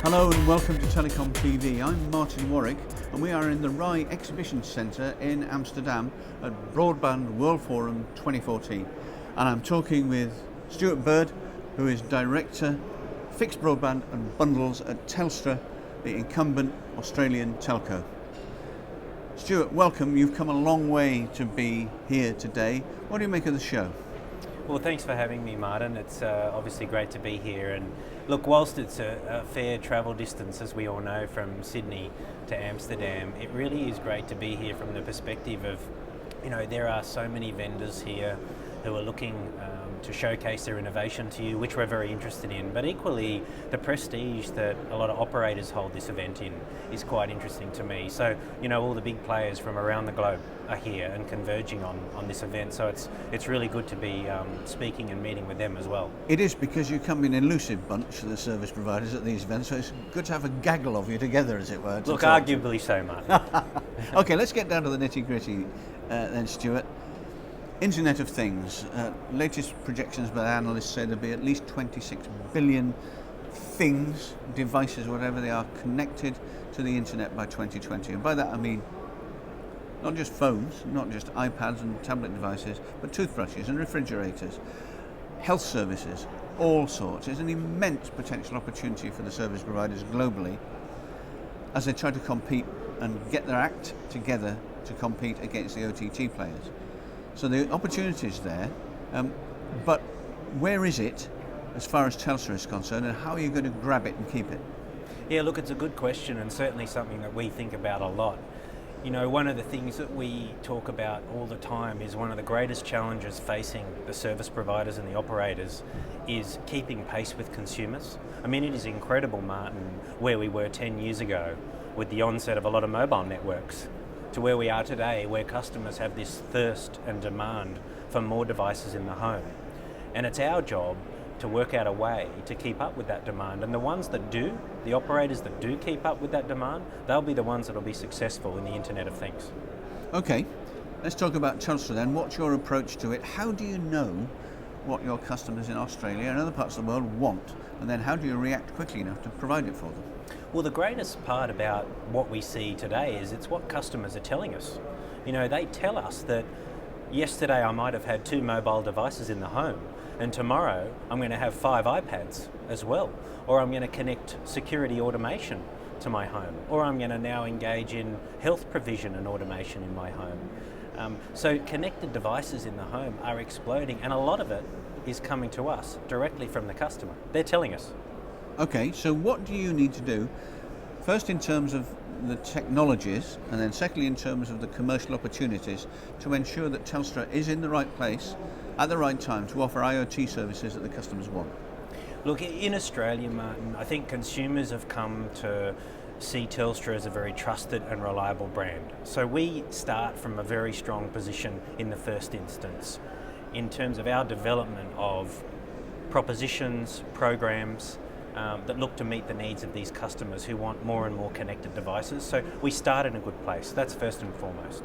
Hello and welcome to TelecomTV. I'm Martin Warwick and we are in the Rye Exhibition Centre in Amsterdam at Broadband World Forum 2014. And I'm talking with Stuart Bird, who is Director, Fixed Broadband and Bundles at Telstra, the incumbent Australian telco. Stuart, welcome. You've come a long way to be here today. What do you make of the show? Well, thanks for having me, Martin. It's obviously great to be here. And look, whilst it's a fair travel distance, as we all know, from Sydney to Amsterdam, it really is great to be here from the perspective of, there are so many vendors here who are looking to showcase their innovation to you, which we're very interested in. But equally, the prestige that a lot of operators hold this event in is quite interesting to me. So, all the big players from around the globe are here and converging on this event. So it's really good to be speaking and meeting with them as well. It is, because you come in an elusive bunch, the service providers at these events, so it's good to have a gaggle of you together, as it were. Look, arguably so, Martin. Okay, let's get down to the nitty-gritty then, Stuart. Internet of Things. Latest projections by analysts say there'll be at least 26 billion things, devices, whatever they are, connected to the internet by 2020. And by that I mean not just phones, not just iPads and tablet devices, but toothbrushes and refrigerators, health services, all sorts. There's an immense potential opportunity for the service providers globally as they try to compete and get their act together to compete against the OTT players. So the opportunity is there, but where is it as far as Telstra is concerned, and how are you going to grab it and keep it? Yeah, look, it's a good question and certainly something that we think about a lot. One of the things that we talk about all the time is one of the greatest challenges facing the service providers and the operators is keeping pace with consumers. I mean, it is incredible, Martin, where we were 10 years ago with the onset of a lot of mobile networks, to where we are today, where customers have this thirst and demand for more devices in the home. And it's our job to work out a way to keep up with that demand. And the ones that do, the operators that do keep up with that demand, they'll be the ones that will be successful in the Internet of Things. Okay, let's talk about Telstra then. What's your approach to it? How do you know what your customers in Australia and other parts of the world want? And then how do you react quickly enough to provide it for them? Well, the greatest part about what we see today is it's what customers are telling us. They tell us that yesterday I might have had 2 mobile devices in the home, and tomorrow I'm going to have 5 iPads as well, or I'm going to connect security automation to my home, or I'm going to now engage in health provision and automation in my home. So connected devices in the home are exploding, and a lot of it is coming to us directly from the customer. They're telling us. Okay, so what do you need to do, first in terms of the technologies, and then secondly in terms of the commercial opportunities, to ensure that Telstra is in the right place at the right time to offer IoT services that the customers want? Look, in Australia, Martin, I think consumers have come to see Telstra as a very trusted and reliable brand. So we start from a very strong position in the first instance in terms of our development of propositions, programs, that look to meet the needs of these customers who want more and more connected devices. So we start in a good place. That's first and foremost.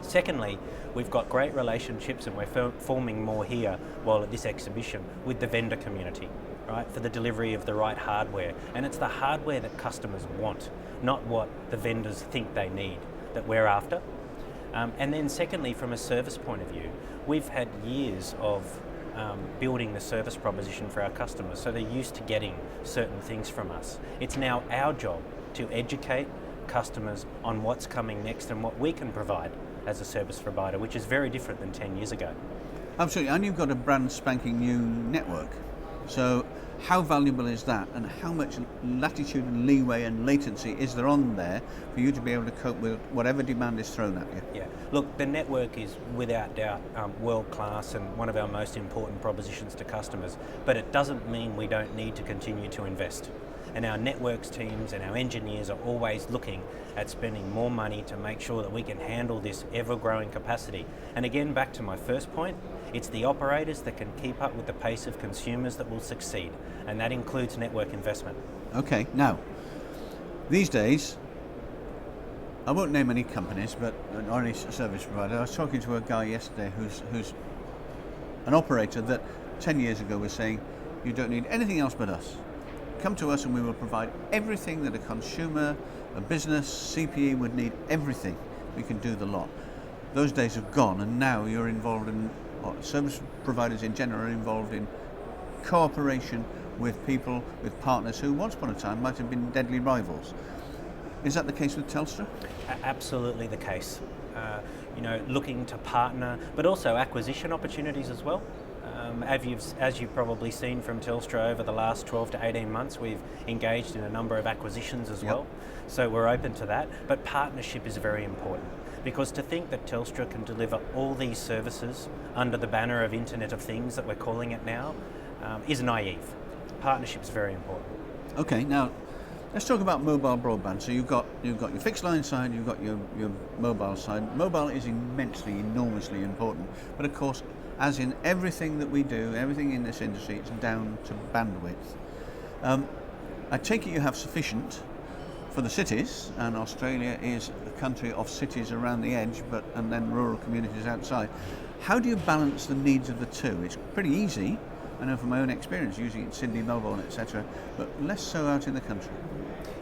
Secondly, we've got great relationships, and we're forming more here while at this exhibition with the vendor community, right, for the delivery of the right hardware. And it's the hardware that customers want, not what the vendors think they need, that we're after. And then secondly, from a service point of view, we've had years of building the service proposition for our customers, so they're used to getting certain things from us. It's now our job to educate customers on what's coming next and what we can provide as a service provider, which is very different than 10 years ago. Absolutely, and you've got a brand spanking new network. So how valuable is that, and how much latitude and leeway and latency is there on there for you to be able to cope with whatever demand is thrown at you? Yeah, look, the network is without doubt world class and one of our most important propositions to customers, but it doesn't mean we don't need to continue to invest. And our networks teams and our engineers are always looking at spending more money to make sure that we can handle this ever-growing capacity. And again, back to my first point, it's the operators that can keep up with the pace of consumers that will succeed, and that includes network investment. Okay, now, these days, I won't name any companies, but or any service provider. I was talking to a guy yesterday who's an operator that 10 years ago was saying, you don't need anything else but us. come to us and we will provide everything that a consumer, a business, CPE would need, everything. We can do the lot. Those days have gone, and now you're involved in, or service providers in general are involved in cooperation with people, with partners who once upon a time might have been deadly rivals. Is that the case with Telstra? Absolutely the case. Looking to partner, but also acquisition opportunities as well. As you've probably seen from Telstra over the last 12 to 18 months, we've engaged in a number of acquisitions as well. So we're open to that. But partnership is very important, because to think that Telstra can deliver all these services under the banner of Internet of Things that we're calling it now is naive. Partnership is very important. Okay, now let's talk about mobile broadband. So you've got your fixed line side, you've got your mobile side. Mobile is immensely, enormously important. But of course, as in everything that we do, everything in this industry, it's down to bandwidth. I take it you have sufficient for the cities, and Australia is a country of cities around the edge, and then rural communities outside. How do you balance the needs of the two? It's pretty easy, I know from my own experience using it in Sydney, Melbourne, etc., but less so out in the country.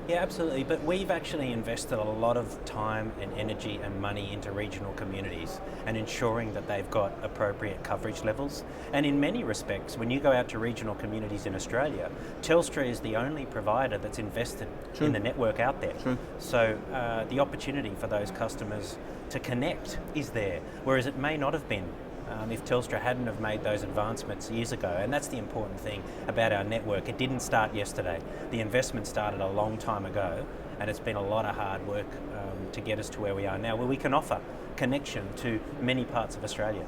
Yeah, absolutely. But we've actually invested a lot of time and energy and money into regional communities and ensuring that they've got appropriate coverage levels. And in many respects, when you go out to regional communities in Australia, Telstra is the only provider that's invested in the network out there. True. So the opportunity for those customers to connect is there, whereas it may not have been if Telstra hadn't have made those advancements years ago. And that's the important thing about our network. It didn't start yesterday. The investment started a long time ago, and it's been a lot of hard work to get us to where we are now, where we can offer connection to many parts of Australia.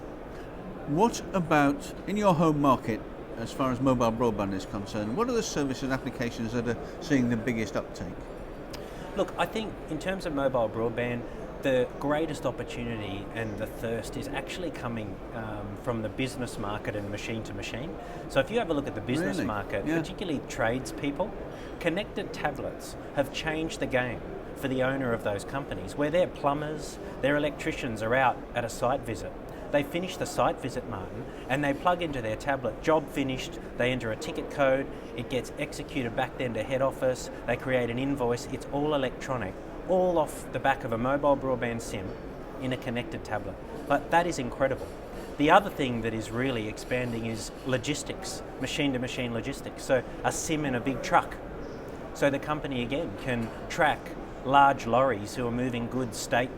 What about in your home market, as far as mobile broadband is concerned? What are the services and applications that are seeing the biggest uptake? Look, I think in terms of mobile broadband, the greatest opportunity and the thirst is actually coming from the business market and machine to machine. So if you have a look at the business market, particularly tradespeople, connected tablets have changed the game for the owner of those companies, where their plumbers, their electricians are out at a site visit. They finish the site visit, Martin, and they plug into their tablet, job finished, they enter a ticket code, it gets executed back then to head office, they create an invoice, it's all electronic, all off the back of a mobile broadband SIM in a connected tablet. But that is incredible. The other thing that is really expanding is logistics, machine-to-machine logistics. So a SIM in a big truck. So the company, again, can track large lorries who are moving goods state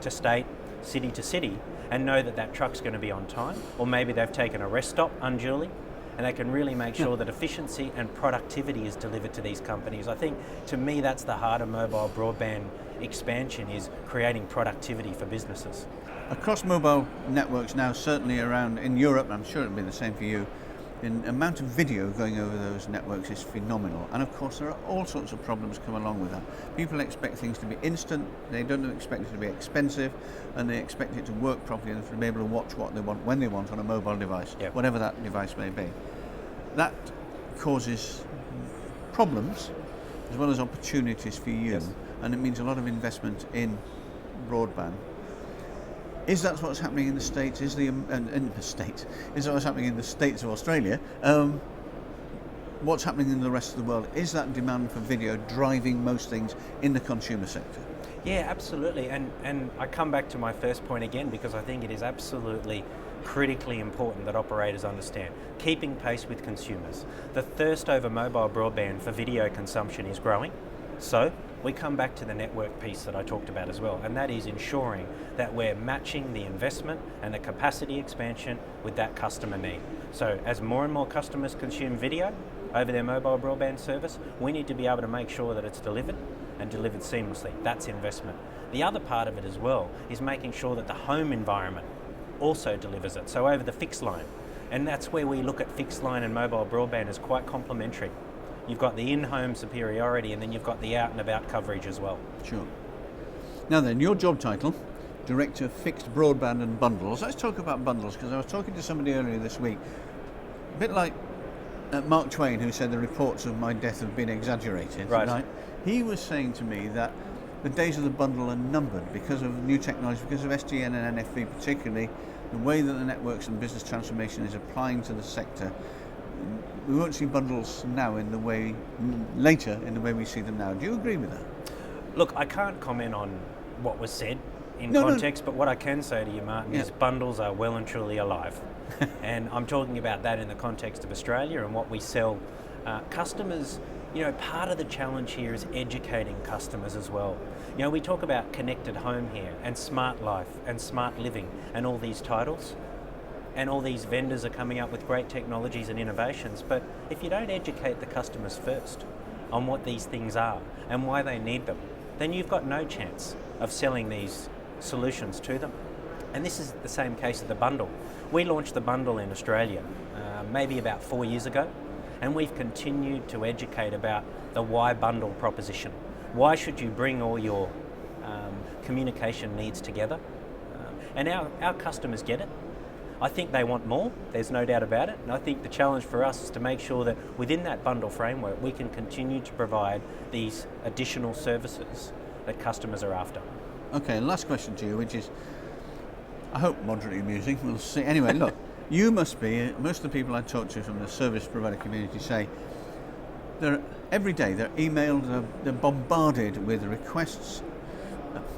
to state, city to city, and know that that truck's going to be on time, or maybe they've taken a rest stop unduly, and they can really make sure that efficiency and productivity is delivered to these companies. I think, to me, that's the heart of mobile broadband expansion, is creating productivity for businesses. Across mobile networks now, certainly around in Europe, I'm sure it'll be the same for you, the amount of video going over those networks is phenomenal. And of course, there are all sorts of problems come along with that. People expect things to be instant, they don't expect it to be expensive, and they expect it to work properly and to be able to watch what they want when they want on a mobile device, whatever that device may be. That causes problems as well as opportunities for you, and it means a lot of investment in broadband. Is that what's happening in the States? Is that what's happening in the States of Australia? What's happening in the rest of the world? Is that demand for video driving most things in the consumer sector? Yeah, absolutely. And I come back to my first point again, because I think it is absolutely critically important that operators understand keeping pace with consumers. The thirst over mobile broadband for video consumption is growing. So we come back to the network piece that I talked about as well, and that is ensuring that we're matching the investment and the capacity expansion with that customer need. So as more and more customers consume video over their mobile broadband service, we need to be able to make sure that it's delivered and delivered seamlessly. That's investment. The other part of it as well is making sure that the home environment also delivers it, so over the fixed line. And that's where we look at fixed line and mobile broadband as quite complementary. You've got the in-home superiority, and then you've got the out-and-about coverage as well. Sure. Now then, your job title, Director of Fixed Broadband and Bundles. Let's talk about bundles, because I was talking to somebody earlier this week, a bit like Mark Twain, who said the reports of my death have been exaggerated. Right? He was saying to me that the days of the bundle are numbered because of new technology, because of SDN and NFV particularly, the way that the networks and business transformation is applying to the sector. we won't see bundles now later in the way we see them now. Do you agree with that? Look, I can't comment on what was said in No. context, but what I can say to you, Martin, Yeah. is bundles are well and truly alive. And I'm talking about that in the context of Australia and what we sell. Customers, part of the challenge here is educating customers as well. We talk about connected home here and smart life and smart living and all these titles. And all these vendors are coming up with great technologies and innovations, but if you don't educate the customers first on what these things are and why they need them, then you've got no chance of selling these solutions to them. And this is the same case of the bundle. We launched the bundle in Australia maybe about 4 years ago, and we've continued to educate about the why bundle proposition. Why should you bring all your communication needs together? And our customers get it. I think they want more, there's no doubt about it, and I think the challenge for us is to make sure that within that bundle framework we can continue to provide these additional services that customers are after. Okay, last question to you, which is, I hope moderately amusing, we'll see. Anyway, look, you must be, most of the people I talk to from the service provider community say, every day they're emailed, they're bombarded with requests,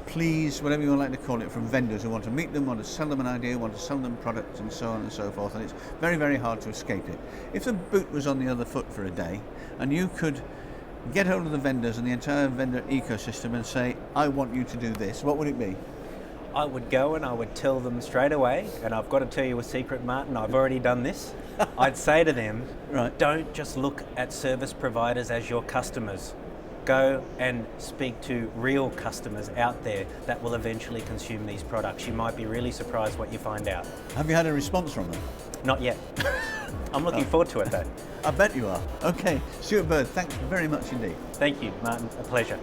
please, whatever you like to call it, from vendors who want to meet them, want to sell them an idea, want to sell them products and so on and so forth, and it's very, very hard to escape it. If the boot was on the other foot for a day and you could get hold of the vendors and the entire vendor ecosystem and say, I want you to do this, what would it be? I would go and I would tell them straight away, and I've got to tell you a secret, Martin, I've already done this. I'd say to them, right, don't just look at service providers as your customers. Go and speak to real customers out there that will eventually consume these products. You might be really surprised what you find out. Have you had a response from them? Not yet. I'm looking forward to it though. I bet you are. Okay, Stuart Bird, thanks very much indeed. Thank you, Martin. A pleasure.